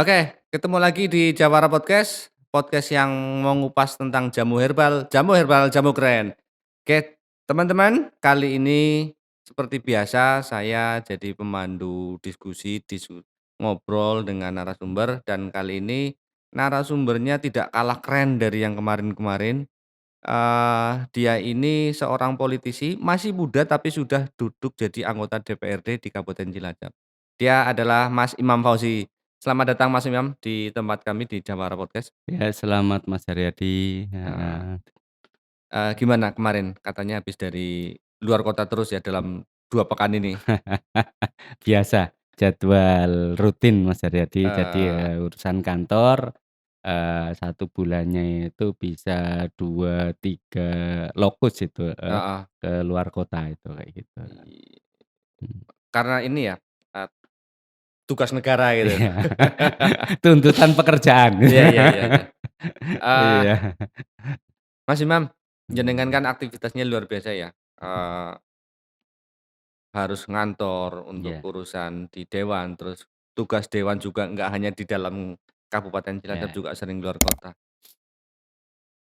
Oke, ketemu lagi di Jawara Podcast, podcast yang mengupas tentang jamu herbal, jamu keren. Oke, teman-teman, kali ini seperti biasa saya jadi pemandu ngobrol dengan narasumber dan kali ini narasumbernya tidak kalah keren dari yang kemarin-kemarin. Dia ini seorang politisi, masih muda tapi sudah duduk jadi anggota DPRD di Kabupaten Cilacap. Dia adalah Mas Imam Fauzi. Selamat datang Mas Imam di tempat kami di Jawara Podcast. Ya, selamat Mas Haryadi, Heeh, heeh. gimana kemarin katanya habis dari luar kota terus ya dalam 2 pekan ini? Biasa, jadwal rutin Mas Haryadi. Jadi, Eee, urusan kantor, 1 bulannya itu bisa 2, 3 lokus itu, heeh, ke luar kota itu, kayak gitu. i Mhm. karena ini ya, eee, tugas negara gitu. Iya, tuntutan pekerjaan. Iya iya iya iya. Eee, Iya. Mas Imam, jenengan Mhm, kan aktivitasnya luar biasa ya, harus ngantor untuk iya, urusan di dewan, terus tugas dewan juga nggak hanya di dalam Kabupaten Cilacap, iya, juga sering keluar kota.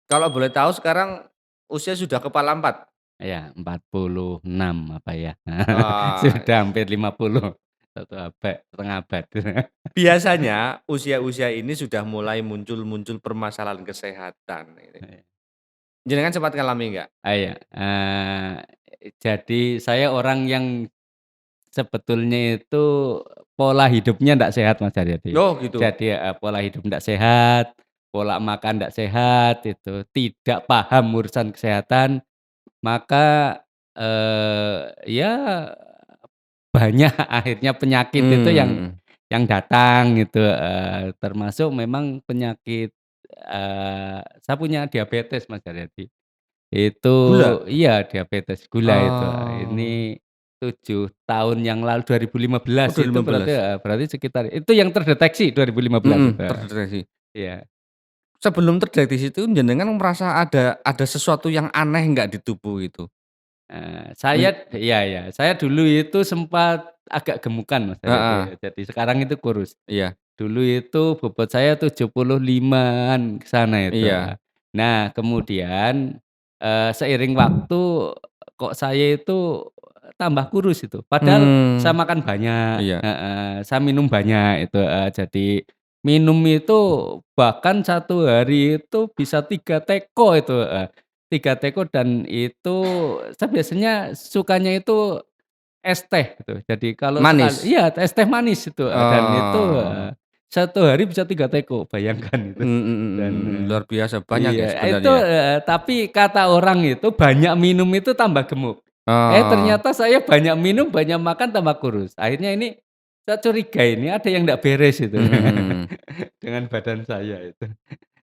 Kalau boleh tahu sekarang usia sudah kepala 4? iya, 46 apa ya, Wah, sudah hampir 50, 1 abad, setengah abad. biasanya usia-usia ini sudah mulai muncul-muncul permasalahan kesehatan ini. Jenengan sempat ngalami nggak? Iya, jadi saya orang yang sebetulnya itu pola hidupnya ndak sehat, Mas Haryadi. Oh gitu? Jadi pola hidup ndak sehat, pola makan ndak sehat itu, tidak paham urusan kesehatan, maka, ya banyak akhirnya penyakit itu Mhm. yang datang gitu, termasuk memang penyakit, saya punya diabetes, Mas Haryadi. Itu Gula? iya, diabetes gula itu. Oh. Ini 7 tahun yang lalu, 2015 Oh itu berarti 2015? berarti sekitar itu yang terdeteksi 2015 Mhm, itu, terdeteksi. iya. Sebelum terdeteksi itu jenengan merasa ada sesuatu yang aneh nggak di tubuh itu? Saya Mis iya iya, saya dulu itu sempat agak gemukan Mas, heeh, jadi sekarang itu kurus. iya Dulu itu bobot saya 75-an ke sana itu. iya, Nah kemudian, seiring waktu kok saya itu tambah kurus itu, padahal saya mmm, makan banyak, iya. saya minum banyak itu, jadi minum itu bahkan 1 hari itu bisa 3 teko itu, 3 teko dan itu saya biasanya sukanya itu es teh gitu. Jadi kalau sekali Manis? iya, es teh manis itu, dan itu, Oh, 1 hari bisa 3 teko, bayangkan itu. Dan, luar biasa banyak ya iya, itu sebenarnya ya? tapi kata orang itu banyak minum itu tambah gemuk. Oh, Ternyata saya banyak minum, banyak makan, tambah kurus. Akhirnya ini saya curiga ini ada yang ndak beres itu mhm mhm. dengan badan saya itu.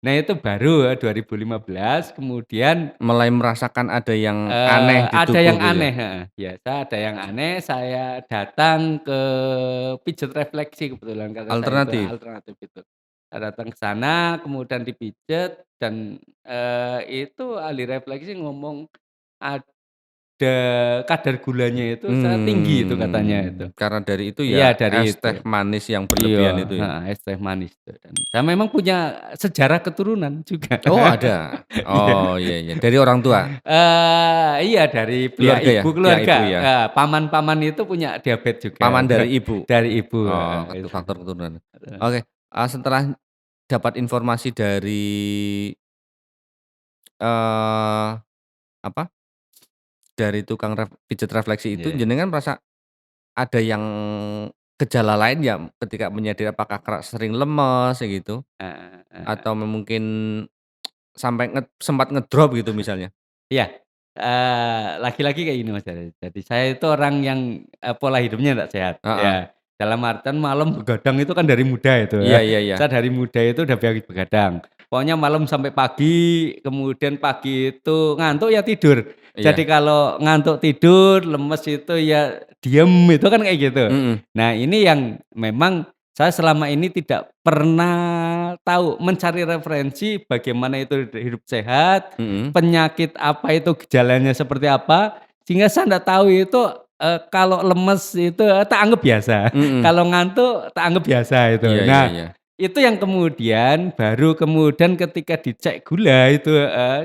Nah itu baru 2015 kemudian Mulai merasakan ada yang aneh di Ada tubuh yang gitu ya? aneh, heeh, biasa ada yang aneh, saya datang ke pijet refleksi kebetulan karena saya itu Alternatif? alternatif itu. Saya datang ke sana kemudian dipijet dan, itu ahli refleksi ngomong ada kadar gulanya itu saya tinggi itu katanya itu. Karena dari itu Iya ya dari es itu. teh manis yang Iya, berlebihan itu ya? heeh, es teh manis itu dan saya memang punya sejarah keturunan juga. Oh ada? Iya. Oh iya iya, dari orang tua? Iya dari pihak Keluarga ya? ibu Pihak keluarga, ibu ya? paman-paman itu punya diabetes juga, Paman dari ibu? dari ibu, Oh, itu. faktor keturunan. Heeh, Oke, setelah dapat informasi dari, eee, apa, dari tukang pijet refleksi itu, iya, jenengan merasa ada yang gejala lain ya ketika menyadari apakah sering lemes kayak gitu? heeh heeh. Atau mungkin sampai sempat ngedrop gitu misalnya? Iya, lagi-lagi kayak gini Mas, jadi saya itu orang yang, pola hidupnya nggak sehat, Heeh. ya. Dalam artian malam begadang itu kan dari muda itu, Iya iya iya. saya dari muda itu udah biasa begadang. Pokoknya malam sampai pagi, kemudian pagi itu ngantuk ya tidur. Jadi Iya. kalau ngantuk tidur, lemes itu ya diem, itu kan kayak gitu. Mhm Nah ini yang memang saya selama ini tidak pernah tahu mencari referensi bagaimana itu hidup sehat, mhm penyakit apa itu gejalanya seperti apa, sehingga saya ndak tahu itu, kalau lemes itu, tak anggap biasa, mhm. kalau ngantuk tak anggap biasa itu. Iya iya Nah, iya. Itu yang kemudian baru kemudian ketika dicek gula itu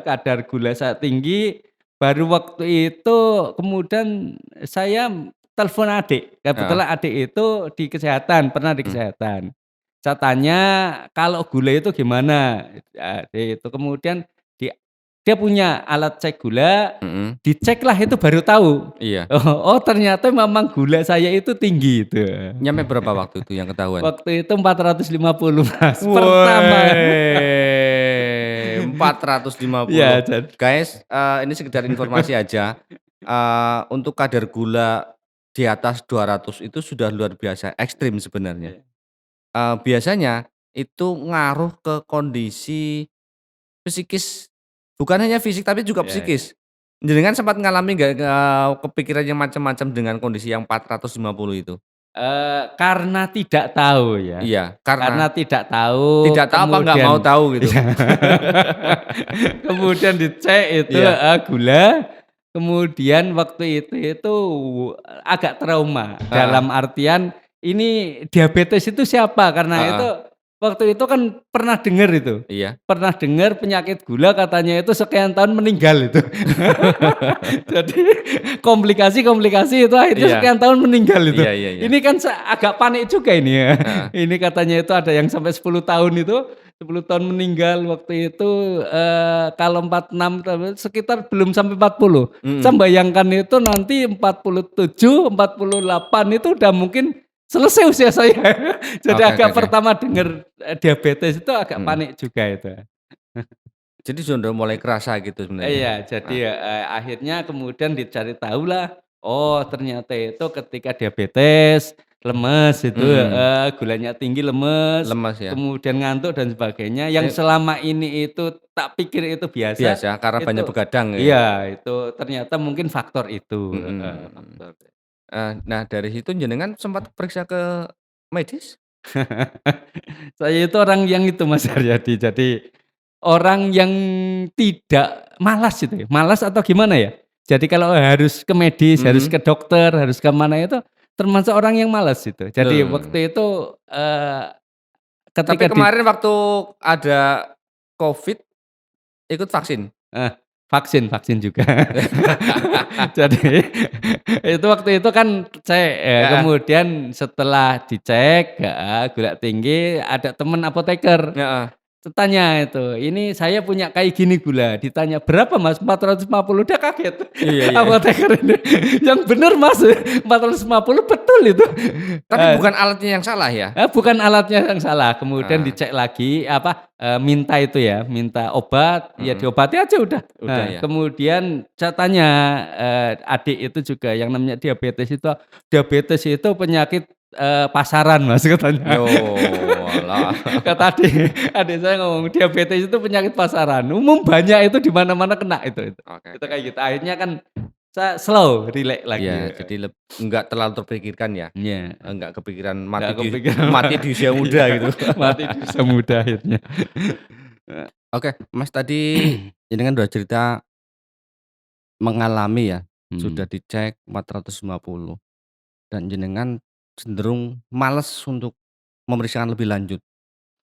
kadar gula saya tinggi, baru waktu itu kemudian saya telepon adik. Heeh, Kebetulan adik itu di kesehatan, pernah di mhm, kesehatan. Saya tanya, "Kalau gula itu gimana?" Adik itu kemudian di dia punya alat cek gula, mhm, diceklah itu baru tahu. iya. Oh ternyata memang gula saya itu tinggi itu. Nyampe berapa waktu itu yang ketahuan? Waktu itu 450 Mas, pertama. Weh, 450. Iya Guys, ini sekedar informasi aja, untuk kadar gula di atas 200 itu sudah luar biasa, ekstrim sebenarnya. iya Biasanya itu ngaruh ke kondisi psikis, bukan hanya fisik tapi juga iya iya. psikis. Jenengan sempat ngalami nggak, kepikiran yang macam-macam dengan kondisi yang 450 itu? Karena tidak tahu ya, Iya, karena karena tidak tahu tidak tahu apa nggak mau kemudian tahu gitu? iya, kemudian dicek itu Iya, gula, kemudian waktu itu agak trauma, heeh, dalam artian ini diabetes itu siapa? Karena itu heeh, waktu itu kan iya. pernah dengar penyakit gula katanya itu sekian tahun meninggal itu. Jadi komplikasi-komplikasi itu akhirnya Iya, sekian tahun meninggal itu. iya iya iya, Ini kan agak panik juga ini ya. heeh, Ini katanya itu ada yang sampai 10 tahun itu, 10 tahun meninggal waktu itu, kalau 46 sekitar belum sampai 40. Saya mhm, bayangkan itu nanti 47, 48 itu udah mungkin selesai usia saya. Jadi oke oke agak oke, pertama dengar, diabetes itu agak mhm. panik juga itu. Jadi sudah mulai kerasa gitu sebenarnya? Iya, jadi, Heeh, akhirnya kemudian dicari tahulah, oh ternyata itu ketika diabetes, lemes itu mhm, gulanya tinggi, lemes, lemas ya? kemudian ngantuk dan sebagainya, yang Eh, selama ini itu tak pikir itu biasa, biasa karena itu banyak begadang ya? iya, itu ternyata mungkin faktor itu, Mhm, faktor. nah dari situ jenengan sempat periksa ke medis? Saya itu orang yang itu Mas Haryadi, jadi orang yang tidak malas itu ya, malas atau gimana ya? Jadi kalau harus ke medis, harus Mhm, ke dokter, harus ke mana itu, termasuk orang yang malas itu. Jadi loh, waktu itu, tapi ketika kemarin waktu ada Covid ikut vaksin? eh, vaksin vaksin juga. Jadi itu waktu itu kan cek, Heeh, kemudian setelah dicek, gula tinggi, ada temen apoteker. heeh, Tanya itu, "Ini saya punya kayak gini gula." Ditanya, "Berapa Mas?" 450. Dia kaget. iya iya iya. Apoteker ini, "Yang bener Mas, 450 betul itu." Tapi bukan alatnya yang salah ya? Bukan alatnya yang salah, kemudian Heeh, dicek lagi, minta itu ya, minta obat, ya mhm, diobati aja udah. udah Nah, ya? kemudian saya tanya, adik itu juga yang namanya diabetes itu penyakit, pasaran Mas katanya. Oalah. Kata adik saya ngomong, "Diabetes itu penyakit pasaran, umum banyak itu di mana-mana kena itu." Oke Itu oke. kayak gitu, akhirnya kan saya slow, rileks Iya, lagi, jadi enggak terlalu terpikirkan ya? iya, Enggak kepikiran nggak kepikiran mati di usia muda gitu. mati di usia muda akhirnya. Oke, Mas tadi jenengan udah cerita mengalami ya, sudah Mhm, dicek 450 dan jenengan cenderung males untuk memeriksakan lebih lanjut.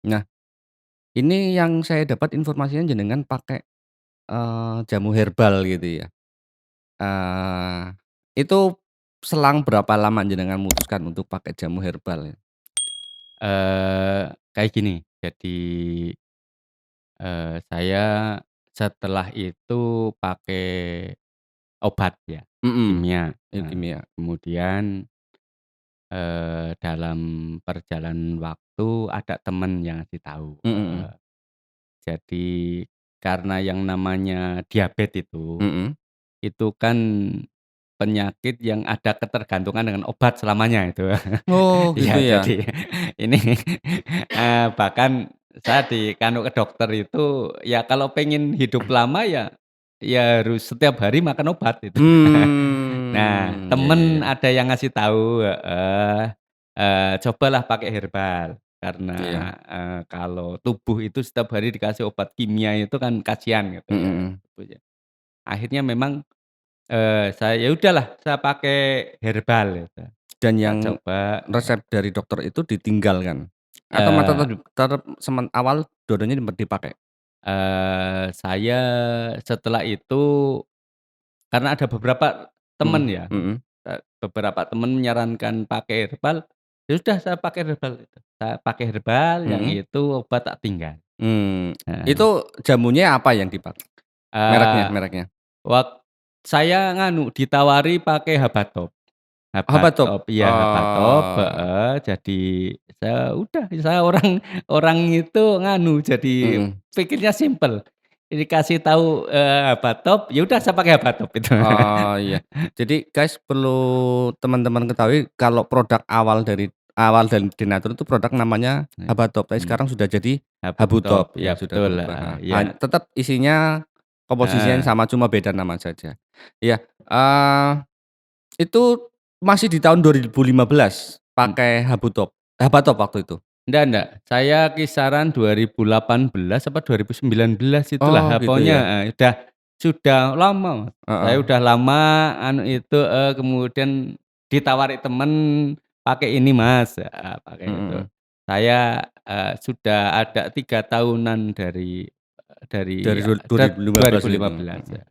Nah, ini yang saya dapat informasinya jenengan pakai, jamu herbal gitu ya. Eee, itu selang berapa lama jenengan memutuskan untuk pakai jamu herbal ya? kayak gini, jadi, saya setelah itu pakai obat ya, Mhm, kimia, leukemia. kemudian, dalam perjalanan waktu ada temen yang ngasih tahu, Mhm mhm. jadi karena yang namanya diabetes Mhm. itu kan penyakit yang ada ketergantungan dengan obat selamanya itu. Oh gitu Iya, ya? jadi ini, bahkan saya dikanu ke dokter itu, ya kalau pengen hidup lama ya harus setiap hari makan obat itu. Nah, Ya ya temen ya. ada yang ngasih tahu "Cobalah pakai herbal." Karena, Iya. kalau tubuh itu setiap hari dikasih obat kimia itu kan kasihan gitu Mhm ya, mhm. tubuhnya. Akhirnya memang, saya ya udahlah saya pakai herbal gitu. Dan Tak yang coba, resep dari dokter itu ditinggalkan? Atau mata eee tetep awal dua-duanya dipakai? saya setelah itu karena ada beberapa temen Mhm ya, mhm beberapa temen menyarankan pakai herbal, ya sudah saya pakai herbal itu. Saya pakai herbal, yang mhm. itu obat tak tinggal. Itu Heeh. jamunya apa yang dipakai? Mereknya Eee, mereknya? wak saya nganu, ditawari pakai Habatop. Habatop? Habatop, iya Habatop, Oh, heeh. Jadi saya orang orang itu nganu, jadi mhm. pikirnya simpel. Dikasih tahu, Habatop, ya udah saya pakai Habatop itu. Oh, iya. Jadi guys, perlu teman-teman ketahui kalau produk awal dari Denatur itu produk namanya Habatop, tapi Mhm, sekarang sudah jadi Habatop, Habutop iya ya, sudah betul, berubah, heeh, heeh. iya, Tetap isinya komposisinya heeh, sama, cuma beda nama saja. Iya, itu masih di tahun 2015 mmm, pakai Habatop waktu itu? enggak, saya kisaran 2018 apa 2019 itulah, Oh, gitu pokoknya ya? heeh, sudah lama, Mas. Saya Heeh, udah lama anu itu, kemudian ditawari temen, "Pakai ini Mas," pakai mhm itu. mhm. Saya, sudah ada 3 tahunan dari Dari 2015 itu? 2015 Mhm. ya,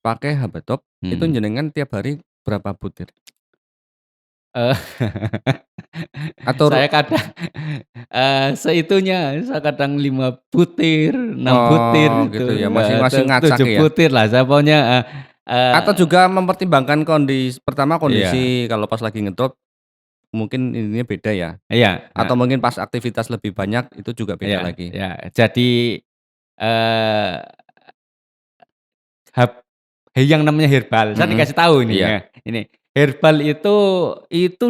Pakai Habatop, itu mhm. jenengan tiap hari berapa butir? Eee, Atur saya kadang, seitunya, saya kadang 5 butir, 6 butir oh itu, gitu ya, masing-masing ngacak 7 ya? butir lah saya pokoknya, Atau juga mempertimbangkan pertama iya, kondisi kalau pas lagi ngedrop mungkin ininya beda ya? iya, Atau mungkin pas aktivitas lebih banyak itu juga beda iya, lagi? iya. Jadi, eee, hab yang namanya herbal, saya Mhm, dikasih tahu ini iya, ya, ini, herbal itu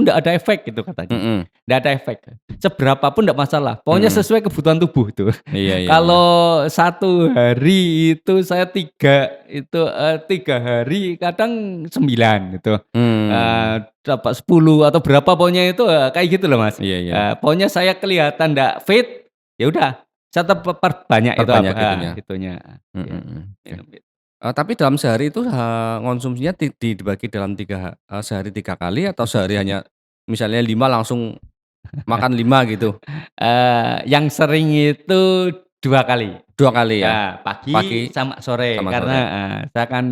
ndak ada efek gitu katanya, mhm, ndak ada efek, seberapa pun ndak masalah, pokoknya mhm, sesuai kebutuhan tubuh itu. iya iya iya, Kalau 1 hari itu saya 3 hari kadang 9 gitu, dapat 10 atau berapa pokoknya itu, kayak gitu loh Mas. iya iya, Pokoknya saya kelihatan ndak fit, ya udah saya tetep perbanyak itu perbanyak itunya, itunya, mhm ya mhm, oke. minum itu. Tapi dalam sehari itu, ngonsumsinya dibagi dalam sehari 3 kali atau sehari hanya misalnya 5 langsung makan 5 gitu? Yang sering itu 2 kali. 2 kali ya? Ya, pagi Pagi sama sore sama karena sore? saya kan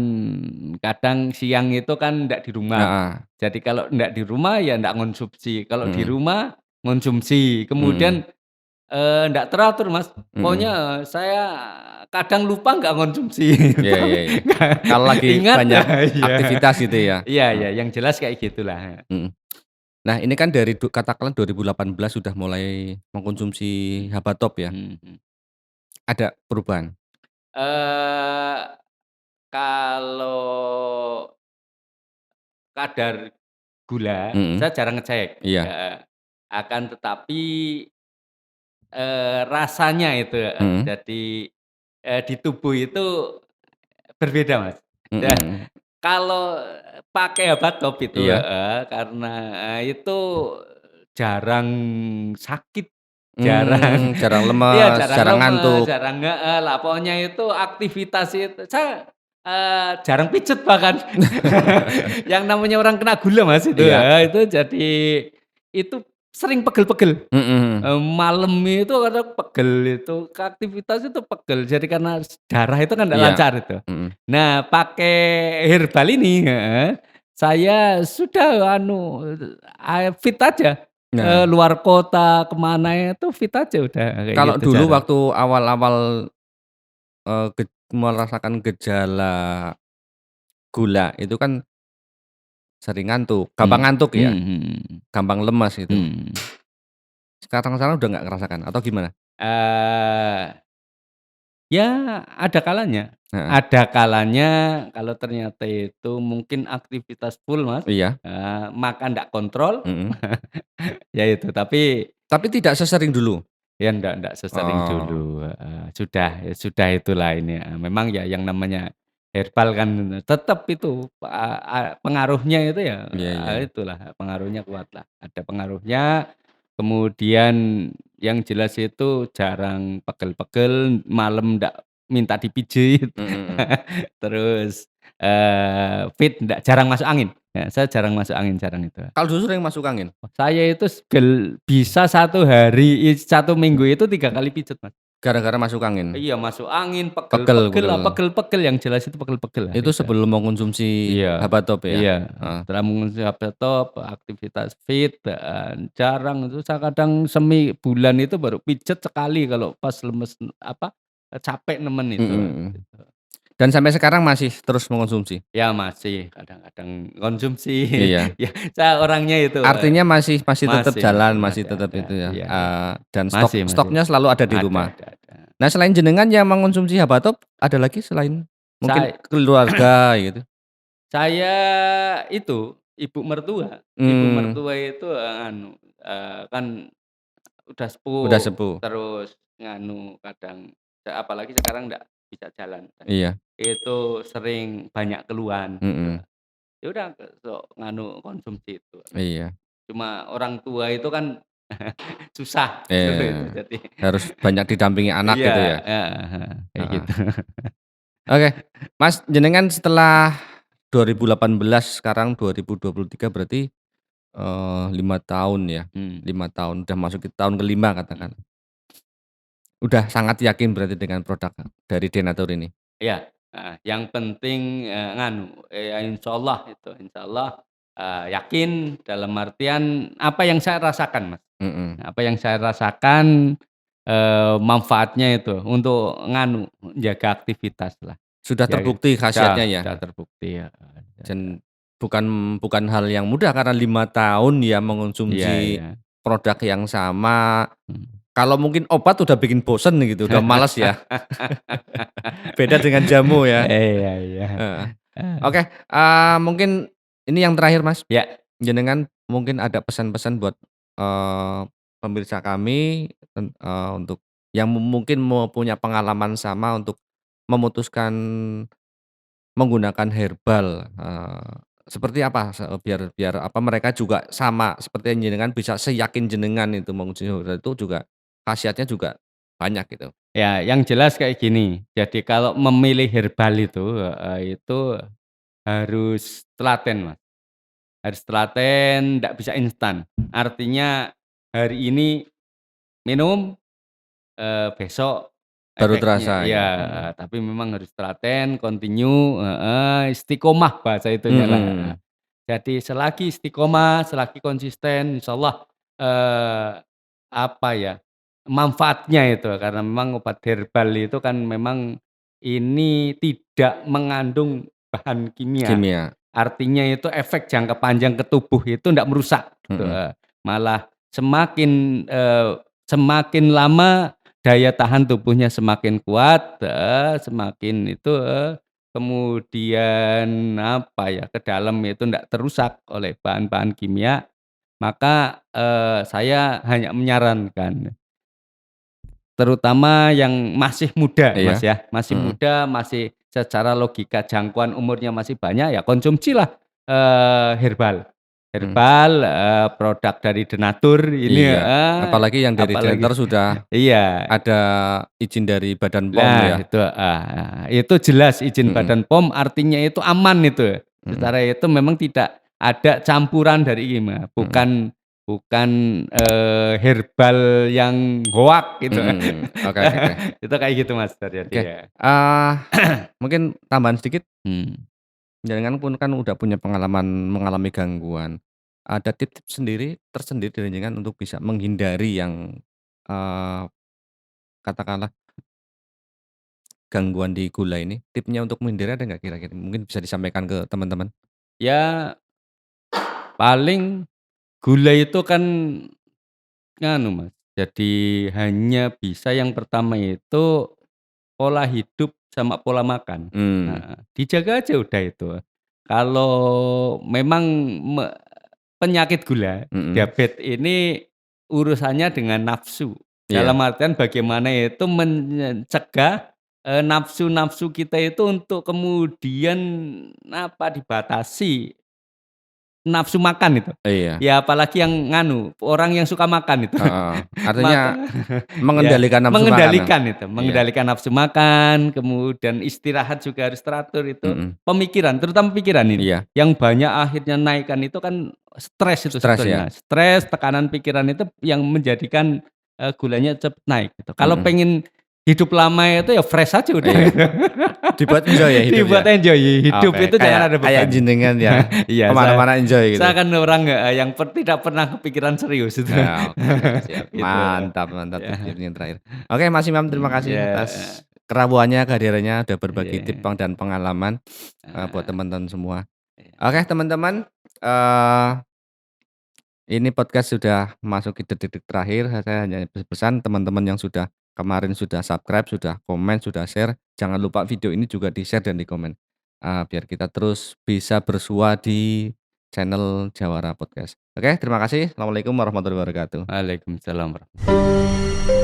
kadang siang itu kan ndak di rumah. Heeh, Jadi kalau ndak di rumah ya ndak ngonsumsi, kalau di mhm, rumah ngonsumsi. mhm, Kemudian, ndak teratur Mas, mhm. pokoknya saya kadang lupa nggak ngonsumsi, Iya iya tapi iya. nggak Kalau lagi ingat banyak iya. aktivitas gitu ya? Iya, iya, Heeh, yang jelas kayak gitulah, mhm. Nah ini kan dari katakanlah 2018 sudah mulai mengkonsumsi Habatop ya, mhm, mhm. ada perubahan? Eee, kalau kadar gula, Mhm, saya jarang ngecek, iya, heeh. Akan tetapi, rasanya itu heeh, mhm, jadi, di tubuh itu berbeda, Mas. mhm Dah mhm, kalau pakai obat top itu iya, heeh, karena, itu jarang sakit, jarang jarang iya lemes, jarang jarang lemes, ngantuk, jarang heeh, lah pokoknya itu aktivitas itu saya, jarang pijet bahkan. Yang namanya orang kena gula Mas itu iya, heeh, itu jadi itu sering pegel-pegel. mhm mhm, Malam itu kadang pegel itu, aktivitas itu pegel. Jadi karena darah itu kan nggak iya, lancar itu. mhm. Nah, pakai herbal ini heeh, saya sudah anu, fit aja, Nah, luar kota, ke mana itu fit aja udah kayak kalau gitu dulu jarang. waktu awal-awal, merasakan gejala gula itu kan sering ngantuk, gampang Mhm, ngantuk ya, mhm, gampang lemas mhm, gitu. mhm. Sekarang-sekarang udah nggak ngerasakan atau gimana? Eee Ya, Heeh, ada kalanya kalau ternyata itu mungkin aktivitas full, Mas, iya, makan ndak kontrol, mhm. ya itu, tapi Tapi tidak sesering dulu? ya ndak sesering Oh, dulu, heeh, sudah itulah ini, memang ya yang namanya herbal kan tetap itu, pengaruhnya itu ya, iya iya, itulah pengaruhnya kuatlah, ada pengaruhnya, kemudian yang jelas itu jarang pegel-pegel, malam ndak minta dipijit, mhm mhm. terus, fit ndak jarang masuk angin. Ya, saya jarang masuk angin, jarang itu. Kalau dulu sering masuk angin? Saya itu bisa 1 minggu itu 3 kali pijet, Mas. Gara-gara masuk angin? Iya, masuk angin, Pegel pegel-pegel lah, pegel. pegel-pegel yang jelas itu pegel-pegel lah Itu itu. sebelum mengkonsumsi Iya Habatop ya? iya, Heeh. setelah mengonsumsi laptop, aktivitas fit dan jarang itu saya kadang bulan itu baru pijet sekali kalau pas lemes, capek nemen Mhm itu, mhm. gitu. Dan sampai sekarang masih terus mengkonsumsi? Ya masih kadang-kadang konsumsi, Iya. ya saya orangnya itu, Artinya masih tetap jalan, masih masih tetap ada, itu ya, iya iya, dan masih, stoknya selalu ada di rumah. ada. Nah, selain jenengan yang mengonsumsi Habatop, ada lagi selain mungkin Say keluarga gitu? Saya itu, ibu Mmm, mertua itu, kan udah udah sepuh, sepuh. terus kadang apalagi sekarang ndak bisa jalan kan, Iya, itu sering banyak keluhan gitu. mhm, Ya udah sok konsumsi itu. iya, Cuma orang tua itu kan susah gitu itu iya, jadi harus banyak didampingi anak iya, gitu ya? heeh, kayak Heeh. gitu. Oke, Mas, jenengan setelah 2018 sekarang 2023 berarti, 5 tahun ya, Mmm, 5 tahun udah masuk ke tahun ke-5 katakan. mhm. Udah sangat yakin berarti dengan produk dari Denatur ini? Iya, heeh, yang penting, insyaallah, yakin dalam artian apa yang saya rasakan, Mas. Mhm. Apa yang saya rasakan, manfaatnya itu untuk jaga aktivitaslah. Sudah Ya ya, terbukti khasiatnya ya? sudah terbukti, ya. Dan bukan hal yang mudah karena 5 tahun ya Iya mengonsumsi iya, produk yang sama. mhm. Kalau mungkin obat udah bikin bosen gitu, udah males ya. Beda dengan jamu ya. Iya iya, Heeh. heeh. Oke, mungkin ini yang terakhir, Mas. Ya, Jenengan mungkin ada pesan-pesan buat, eee, pemirsa kami untuk yang mungkin mau punya pengalaman sama untuk memutuskan menggunakan herbal, seperti apa biar biar apa mereka juga sama seperti yang jenengan bisa seyakin jenengan itu mengonsumsi herbal itu juga khasiatnya juga banyak gitu. ya yang jelas kayak gini, jadi kalau memilih herbal itu harus telaten, Mas. Harus telaten, ndak bisa instan. Artinya hari ini minum, besok Baru efeknya terasa iya, gitu, tapi memang harus telaten, continue, istiqomah bahasa itunya lah, heeh. mhm, Jadi selagi istiqomah, selagi konsisten, insyaallah, eee, apa ya, manfaatnya itu karena memang obat herbal itu kan memang ini tidak mengandung bahan kimia. kimia, Artinya itu efek jangka panjang ke tubuh itu ndak merusak gitu, mhm. malah semakin lama daya tahan tubuhnya semakin kuat, semakin itu, kemudian apa ya, ke dalam itu ndak terusak oleh bahan-bahan kimia, maka, saya hanya menyarankan terutama yang masih muda, Mas, Iya, ya, masih mhm muda, masih secara logika jangkauan umurnya masih banyak, ya konsumsilah, herbal. mhm. Herbal, produk dari Denatur ini Iya, apalagi yang dari apalagi Denatur sudah iya. ada izin dari Badan POM Nah ya? itu jelas izin Mhm Badan POM artinya itu aman itu. mhm Secara itu memang tidak ada campuran dari mhm bukan, herbal yang hoak gitu. mhm, oke oke oke. Itu kayak gitu Mas jadi Oke, ya. eee, mungkin tambahan sedikit, Mmm. jenengan pun kan udah punya pengalaman mengalami gangguan. Ada tips-tips tersendiri dari jenengan untuk bisa menghindari yang, eee, katakanlah gangguan di gula ini? Tipsnya untuk menghindari ada nggak kira-kira? Mungkin bisa disampaikan ke teman-teman? Ya paling gula itu kan Mas, jadi hanya bisa yang pertama itu pola hidup sama pola makan. Mmm, Heeh, dijaga aja udah itu. Kalau memang penyakit gula, mhm, diabetes ini urusannya dengan nafsu. iya, Dalam artian bagaimana itu mencegah, nafsu-nafsu kita itu untuk kemudian dibatasi. nafsu makan itu. Iya, Ya apalagi yang nganu, orang yang suka makan itu. heeh. Artinya Maka ya mengendalikan nafsu makan, mengendalikan itu, iya, mengendalikan nafsu makan, kemudian istirahat juga harus teratur itu. mhm, Pemikiran, terutama pikiran ini, iya, yang banyak akhirnya naikkan itu kan stres itu stres ya? sebetulnya. Stres, tekanan pikiran itu yang menjadikan, gulanya cepet naik gitu. Kalau Mhm, pengen hidup lama itu ya fresh aja udah iya. gitu. Dibuat enjoy ya hidup ya? Dibuat enjoy, hidup Oke, itu jangan ada kayak beban. jenengan ya, ke Iya, mana-mana enjoy saya gitu? kan orang, yang tidak pernah kepikiran serius itu. Ya, oke, siap. Gitu, Mantap mantap ya, tuh tipsnya yang terakhir. Oke, Mas Imam terima kasih ya, atas kerapuannya, kehadirannya, udah berbagi iya, tips dan pengalaman, buat heeh, teman-teman semua. iya, Oke teman-teman, eee, ini podcast sudah masuk ke detik-detik terakhir, saya hanya berpesan teman-teman yang sudah kemarin sudah subscribe, sudah komen, sudah share, jangan lupa video ini juga di-share dan di-komen, biar kita terus bisa bersua di channel Jawara Podcast. Oke, terima kasih. Assalamualaikum warahmatullahi wabarakatuh. waalaikumsalam warahmatullahi